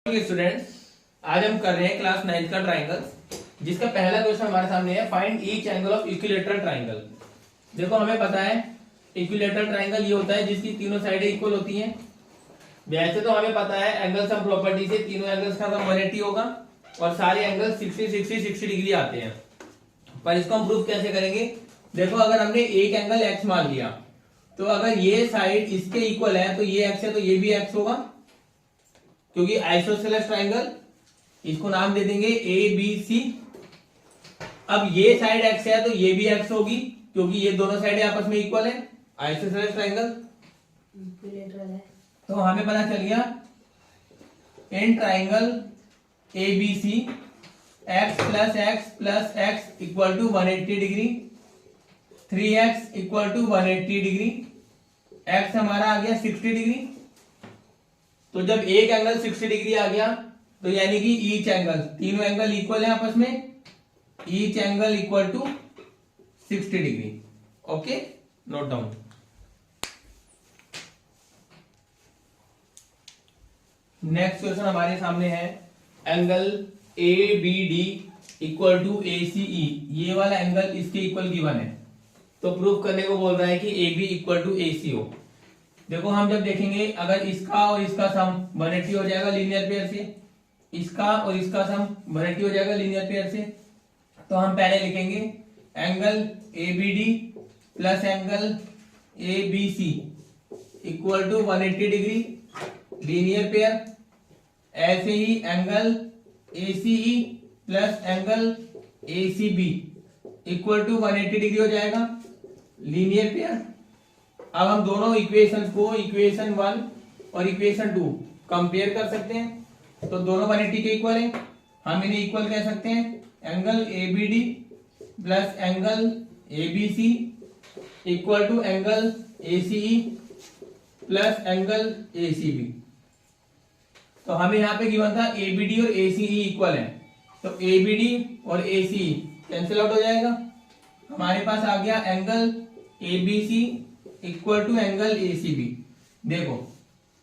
Students, आज हम कर रहे हैं क्लास 9 का ट्राइंगल्स, जिसका पहला क्वेश्चन हमारे सामने है find each angle of equilateral triangle. देखो हमें पता है इक्विलेटरल ट्राइंगल ये होता है जिसकी तीनों साइडें इक्वल होती हैं। वैसे तो हमें पता है एंगल सम प्रॉपर्टी से तीनों एंगल्स का सम 180 होगा और सारे एंगल 60 डिग्री आते हैं। पर इसको हम प्रूव कैसे करेंगे? देखो अगर हमने एक एंगल एक्स मान लिया तो अगर ये साइड इसके इक्वल है तो ये एक्स है तो ये भी एक्स होगा, क्योंकि आइसोसेलेस ट्राइंगल, इसको नाम दे देंगे ए बी सी। अब ये साइड एक्स है तो ये भी एक्स होगी क्योंकि ये दोनों साइडें आपस में इक्वल है, आइसोसेलेस ट्राइंगल। तो हमें पता चल गया in triangle A B C x plus x equal to 180 degree, 3x equal to 180 degree, x हमारा आ गया 60 डिग्री। तो जब एक एंगल 60 डिग्री आ गया तो यानी कि ईच एंगल, तीनों एंगल इक्वल है आपस में, each angle equal to 60 degree. Okay, note down. Next question हमारे सामने है angle A B D equal to A C E. ये वाला एंगल इसके इक्वल गिवन है, तो प्रूव करने को बोल रहा है कि A B equal to A सी हो। देखो हम जब देखेंगे अगर इसका और इसका सम 180 हो जाएगा लीनियर पेयर से, इसका और इसका सम 180 हो जाएगा लीनियर पेयर से, तो हम पहले लिखेंगे angle A B D plus angle A B C equal to 180 degree linear pair. ऐसे ही angle A C E plus angle A C B equal to 180 degree हो जाएगा लीनियर पेयर। अब हम दोनों इक्वेशंस को, इक्वेशन 1 और इक्वेशन 2 कंपेयर कर सकते हैं, तो दोनों 180 के इक्वल है, हम इन्हें इक्वल कह सकते हैं। Angle A B D plus angle A B C equal to angle A C E plus angle A C B. तो हमें यहाँ पे गिवन था ए बी डी और ए सी ई इक्वल है, तो ए बी डी और ए सी ई कैंसिल आउट हो जाएगा। हमारे पास आ गया angle A B C equal to angle A C B. देखो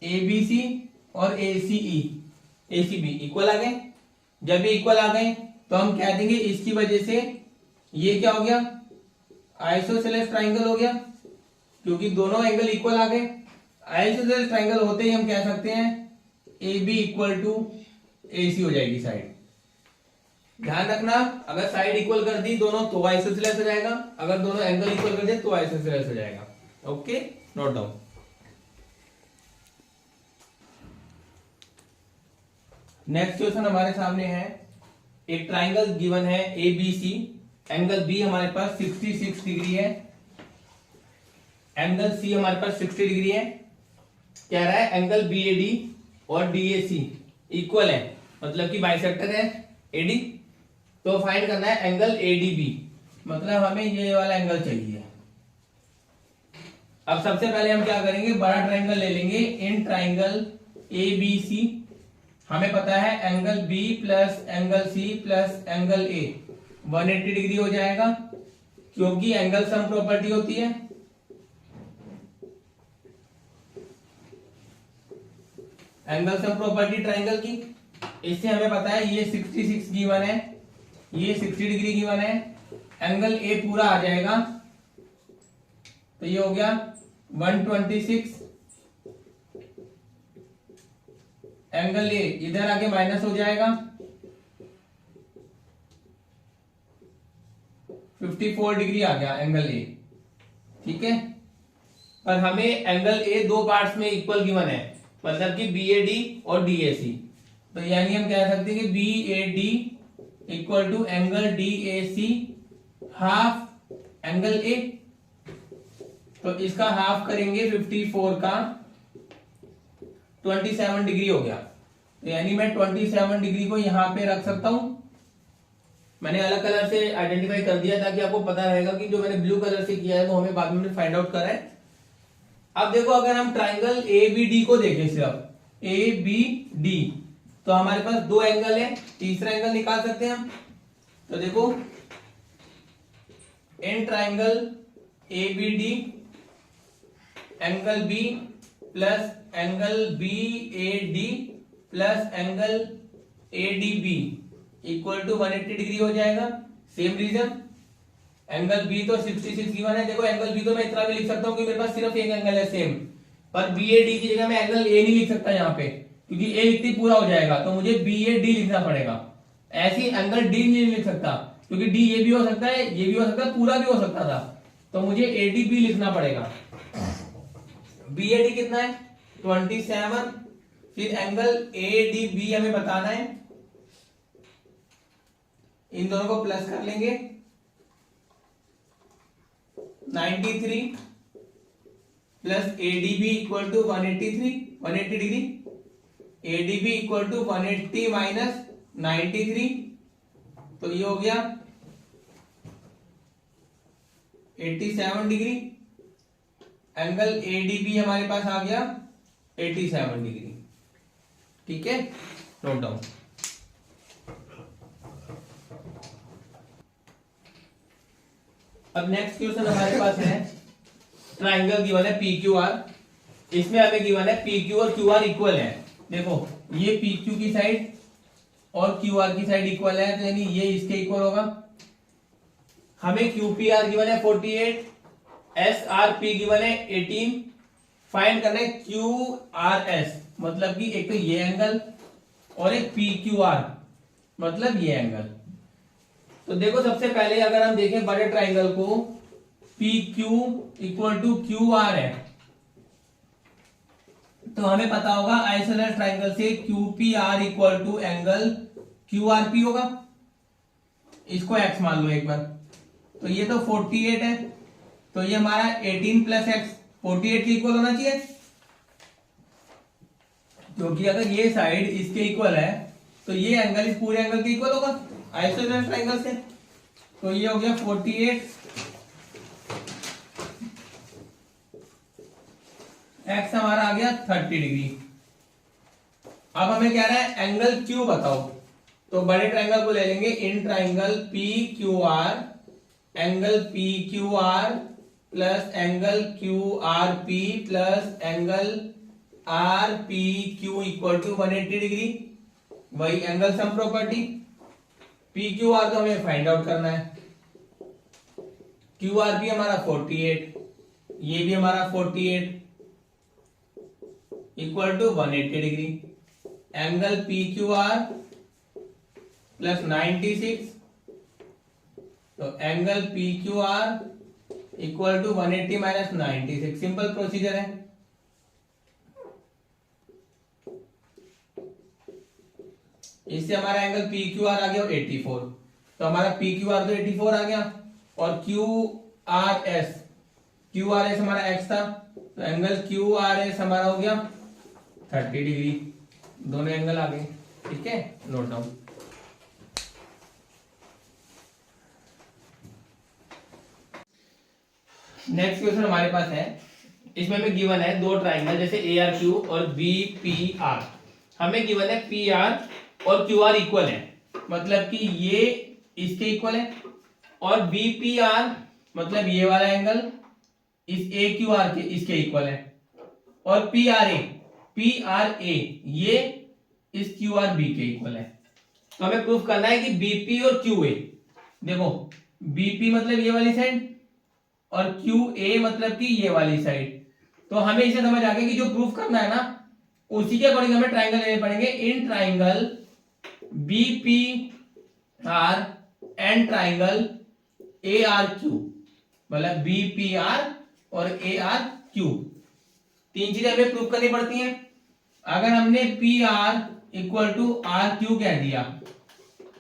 ए बी सी और ए सी ई, ए सी बी इक्वल आ गए। जब भी इक्वल आ गए तो हम कह देंगे इसकी वजह से ये क्या हो गया, आइसोसेलेस ट्राइंगल हो गया, क्योंकि दोनों एंगल इक्वल आ गए। आइसोसेलेस ट्राइंगल होते ही हम कह सकते हैं A B equal to A सी हो जाएगी साइड। ध्यान रखना, अगर साइड इक्वल कर दी दोनों तो आइसोसेलेस हो जाएगा, अगर दोनों एंगल इक्वल कर दे तो आइसोसेलेस हो जाएगा। Okay, note down. Next question हमारे सामने है एक ट्राइंगल गिवन है A B C. Angle B हमारे पास 66 डिग्री है, एंगल सी हमारे पास 60 डिग्री है। कह रहा है एंगल बी ए डी और डी ए सी इक्वल है, मतलब कि बाइसेक्टर है ए डी। तो फाइंड करना है एंगल ए डी बी, मतलब हमें ये वाला एंगल चाहिए। अब सबसे पहले हम क्या करेंगे, बड़ा ट्राइंगल ले लेंगे। इन ट्राइंगल ए बी सी हमें पता है angle B plus angle C plus angle A 180 degree हो जाएगा, क्योंकि एंगल सम प्रॉपर्टी होती है। एंगल सम प्रॉपर्टी ट्राइंगल की, इससे हमें पता है ये 66 गिवन है, ये 60 डिग्री गिवन है। एंगल ए पूरा आ जाएगा तो ये हो गया 126। एंगल ए इधर आके माइनस हो जाएगा 54 डिग्री आ गया एंगल ए, ठीक है। पर हमें एंगल ए दो पार्ट्स में इक्वल गिवन है, मतलब कि बी ए डी और डी ए सी। तो यानी हम कह सकते हैं कि B A D equal to angle D A C half angle A. तो इसका हाफ करेंगे 54 का 27 डिग्री हो गया, तो यानी मैं 27 डिग्री को यहां पे रख सकता हूं। मैंने अलग कलर से आइडेंटिफाई कर दिया ताकि आपको पता रहेगा कि जो मैंने ब्लू कलर से किया है वो हमें बाद में फाइंड आउट करा है। अब देखो अगर हम ट्राइंगल ए बी डी को देखें, सिर्फ ए बी डी, तो हमारे पास दो एंगल है, तीसरा एंगल निकाल सकते हैं हम। तो देखो in triangle A B D angle B plus angle B A D plus angle ADB equal to 180 degree हो जाएगा। सेम रीजन, एंगल बी तो 66 गिवन है। देखो एंगल बी तो मैं इतना भी लिख सकता हूँ कि मेरे पास सिर्फ एक एंगल है सेम, पर BAD की जगह मैं एंगल ए नहीं लिख सकता यहाँ पे, क्योंकि ए लिखते ही पूरा हो जाएगा, तो मुझे BAD लिखना पड़ेगा। ऐसी एंगल डी नहीं लिख सकता, क्योंकि डी ये भी हो सकता है, ये भी हो सकता है, पूरा भी हो सकता था, तो मुझे ADB लिखना पड़ेगा। BAD कितना है 27, फिर एंगल ADB हमें बताना है, इन दोनों को प्लस कर लेंगे 93 plus ADB equal to 180 degree, ADB equal to 180 minus 93, तो ये हो गया 87 डिग्री। एंगल ADB हमारे पास आ गया 87 डिग्री। ठीक है, नोट डाउन। अब नेक्स्ट क्वेश्चन हमारे पास है, ट्राइंगल गिवन है PQR, इसमें हमें गिवन है PQ और QR इक्वल है। देखो ये PQ की साइड और QR की साइड इक्वल है, तो यानी ये इसके इक्वल होगा। हमें QPR गिवन है 48, SRP गिवन है 18, फाइंड करना है QRS, मतलब कि एक तो ये एंगल और एक PQR, मतलब ये एंगल। तो देखो सबसे पहले अगर हम देखें बड़े ट्राइंगल को, PQ इक्वल टू QR है, तो हमें पता होगा आइसोसेलेस ट्राइंगल से QPR equal to angle QRP होगा। इसको x मान लो एक बार, तो ये तो 48 है, तो ये हमारा 18 प्लस x 48 के इक्वल होना चाहिए, क्योंकि अगर ये साइड इसके इक्वल है तो ये एंगल इस पूरे एंगल के इक्वल होगा आइसोसेलेस ट्राइंगल से। तो ये हो गया 48, x हमारा आ गया 30 डिग्री। अब हमें कह रहा है एंगल Q बताओ, तो बड़े ट्राइंगल को ले लेंगे, in triangle PQR, angle PQR plus angle QRP plus angle RPQ equal to 180 degree, वही एंगल सम प्रॉपर्टी। PQR तो हमें फाइंड आउट करना है, QRP हमारा 48, ये भी हमारा 48 equal to 180 degree, angle PQR plus 96, तो angle PQR equal to 180 minus 96, simple procedure है। इससे हमारा एंगल PQR आ गया 84, तो हमारा PQR तो 84 आ गया, और QRS हमारा x था, तो एंगल QRS हमारा हो गया 30 डिग्री, दोनों एंगल आ गए। ठीक है, नोट डाउन। नेक्स्ट क्वेश्चन हमारे पास है, इसमें हमें गिवन है दो ट्राइंगल जैसे ARQ और BPR, हमें गिवन है PR और QR इक्वल है, मतलब कि ये इसके इक्वल है, और BPR मतलब ये वाला एंगल इस AQR के इसके इक्वल है, और PRA ये इस QRB के इक्वल है। तो हमें प्रूफ करना है कि BP और QA, देखो BP मतलब ये वाली साइड और QA मतलब कि ये वाली साइड, तो हमें इसे समझ आ गया कि जो प्रूफ करना है ना उसी के अकॉर्डिंग हमें ट्राइंगल लेने पड़ेंगे। In triangle BPR and triangle ARQ, मतलब BPR और ARQ, तीन चीजें हमें प्रूफ करनी पड़ती हैं। अगर हमने PR इक्वल टू RQ कह दिया,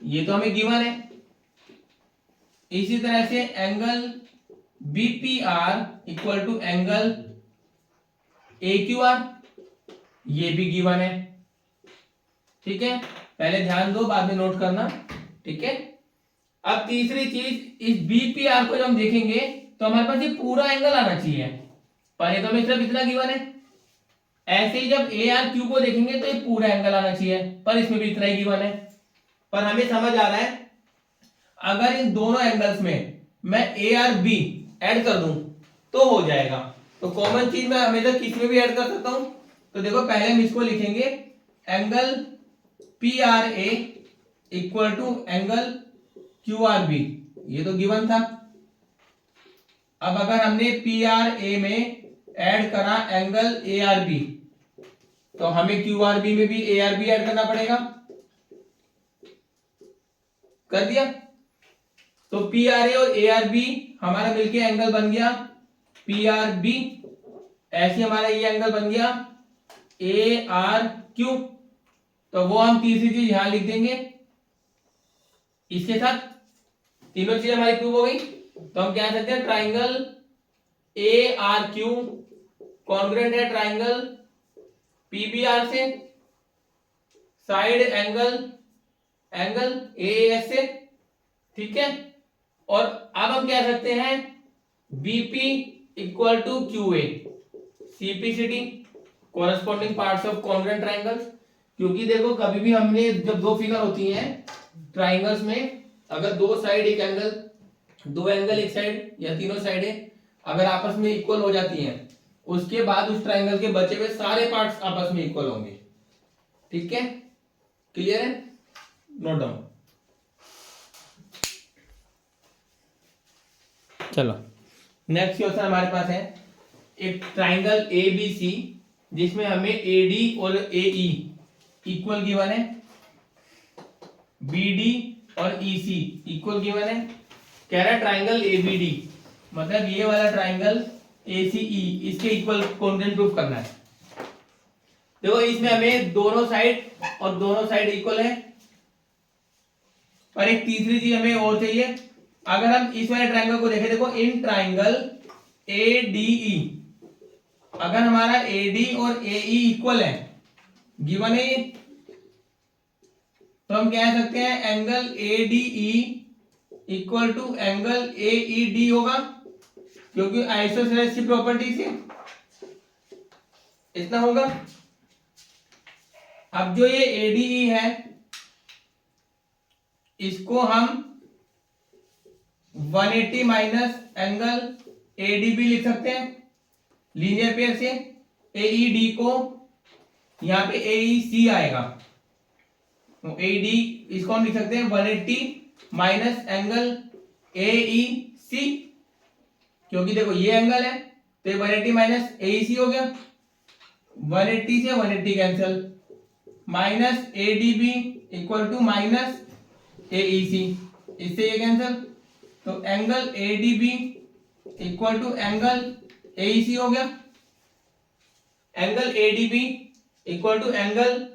ये तो हमें गिवन है, इसी तरह से angle BPR equal to angle AQR, ये भी गिवन है। ठीक है, पहले ध्यान दो, बाद में नोट करना। ठीक है, अब तीसरी चीज, इस BPR को जब हम देखेंगे तो हमारे पास ये पूरा एंगल आना चाहिए, पर ये तो हमें सिर्फ इतना गिवन है। ऐसे ही जब ARQ को देखेंगे तो ये पूरा एंगल आना चाहिए, पर इसमें भी इतना ही गिवन है। पर हमें समझ आ रहा है अगर इन दोनों एंगल्स में मैं ARB ऐड कर दूं तो हो जाएगा। तो कॉमन चीज मैं हमेशा किस में भी ऐड कर सकता हूं, तो देखो पहले हम इसको लिखेंगे angle P R A equal to angle Q R B, ये तो गिवन था। अब अगर हमने पी आर ए में ऐड करा एंगल ए आर बी, तो हमें क्यू आर बी में भी ए आर बी ऐड करना पड़ेगा। कर दिया। तो पी आर ए और ए आर बी हमारा मिलके एंगल बन गया पी आर बी। ऐसे हमारा ये एंगल बन गया ए आर क्यू। तो वो हम तीसरी चीज यहां लिख देंगे। इसके साथ तीनों चीजें हमारी प्रूव हो गई। तो हम क्या कह सकते हैं, triangle A R Q congruent है ट्राइंगल पीबीआर से, साइड एंगल एंगल एएस से, ठीक है। और अब हम कह सकते हैं BP equal to Q A, CPCT corresponding parts of congruent triangles. क्योंकि देखो कभी भी हमने जब दो फिगर होती हैं ट्राइंगल्स में, अगर दो साइड एक एंगल, दो एंगल एक साइड या तीनों साइडें अगर आपस में इक्वल हो जाती हैं, उसके बाद उस ट्राइंगल के बचे हुए सारे पार्ट्स आपस में इक्वल होंगे। ठीक है, क्लियर है, नोट डाउन। चलो नेक्स्ट क्वेश्चन हमारे पास है एक ट्राइंगल ए बी सी जिसमें हमें ए डी और ए ई इक्वल गिवन है, बी डी और ई सी इक्वल गिवन है। कह रहा है ट्राइंगल ए बी डी, मतलब ये वाला ट्राइंगल ए सी ई, इसके इक्वल कॉन्ग्रुएंट प्रूफ करना है। देखो इसमें हमें दोनों साइड इक्वल है, और एक तीसरी चीज हमें और चाहिए। अगर हम इस वाले ट्राइंगल को देखें, देखो इन ट्राइंगल ए डी ई, अगर हमारा ए डी और ए ई इक्वल है, गिवन है ये, तो हम कह सकते हैं angle A D E equal to angle A E D होगा, क्योंकि आइसोसेलेस की प्रॉपर्टी से इतना होगा। अब जो ये ए डी ई है इसको हम 180 minus angle A D B लिख सकते हैं लीनियर पेयर से। ए ई डी को यहां पे ए ई सी आएगा, तो ए डी इसको हम लिख सकते हैं 180 माइनस एंगल ए ई सी, क्योंकि देखो ये एंगल है तो 180 माइनस ए ई सी हो गया, 180 से 180 cancel, minus A D B equal to minus A E C, इससे ये कैंसिल, तो angle A D B equal to angle A E C हो गया। Angle A D B equal to angle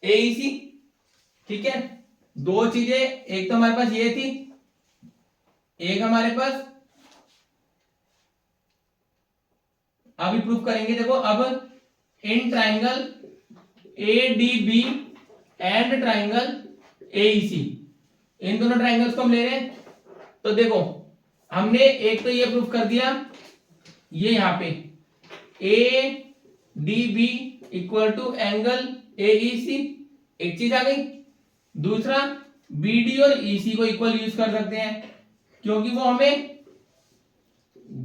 A E C, ठीक है। दो चीजें, एक तो हमारे पास ये थी, एक हमारे पास अभी प्रूफ करेंगे। देखो अब in triangle A D B and triangle A E C, इन दोनों ट्राइंगल्स को हम ले रहे हैं। तो देखो हमने एक तो ये प्रूफ कर दिया, ये यहां पे A D B equal to angle A E C, एक चीज आ गई। दूसरा बी डी और ई सी को इक्वल यूज कर सकते हैं, क्योंकि वो हमें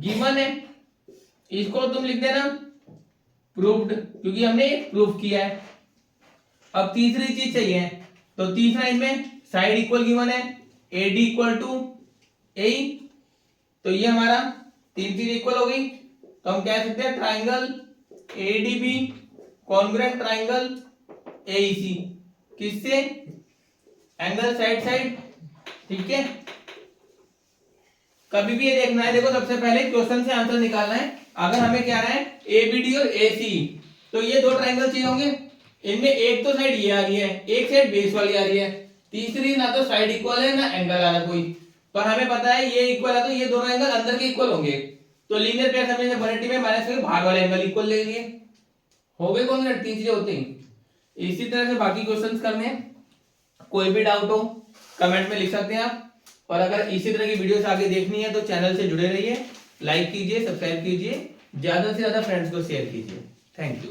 गिवन है। इसको तुम लिख देना प्रूव्ड, क्योंकि हमने प्रूफ किया है। अब तीसरी चीज चाहिए, तो तीसरा इनमें साइड इक्वल गिवन है, ए डी इक्वल टू ए, तो ये हमारा तीन चीज इक्वल हो गई। तो हम कह सकते हैं triangle A D B congruent triangle A E C, किससे, एंगल साइड साइड, ठीक है। कभी भी ये देखना है, देखो सबसे पहले क्वेश्चन से आंसर निकालना है। अगर हमें क्या रहा है ए बी डी और ए सी, तो ये दो ट्राइंगल चाहिए होंगे, इनमें एक तो साइड ये आ रही है, एक साइड बेस वाली आ रही है, तीसरी ना तो साइड इक्वल है ना एंगल आ रहा कोई, पर हमें पता है ये इक्वल है, तो ये दोनों एंगल अंदर के इक्वल होंगे। तो लीनियर पेयर हमने 180 में माइनस करके बाहर वाले एंगल इक्वल ले लिए, हो गए कॉन्ग्रुएंट, तीन चीजें होती हैं। इसी तरह से बाकी क्वेश्चंस करने हैं। कोई भी डाउट हो कमेंट में लिख सकते हैं आप, और अगर इसी तरह की वीडियोस आगे देखनी है तो चैनल से जुड़े रहिए, लाइक कीजिए, सब्सक्राइब कीजिए, ज्यादा से ज्यादा फ्रेंड्स को शेयर कीजिए। Thank you.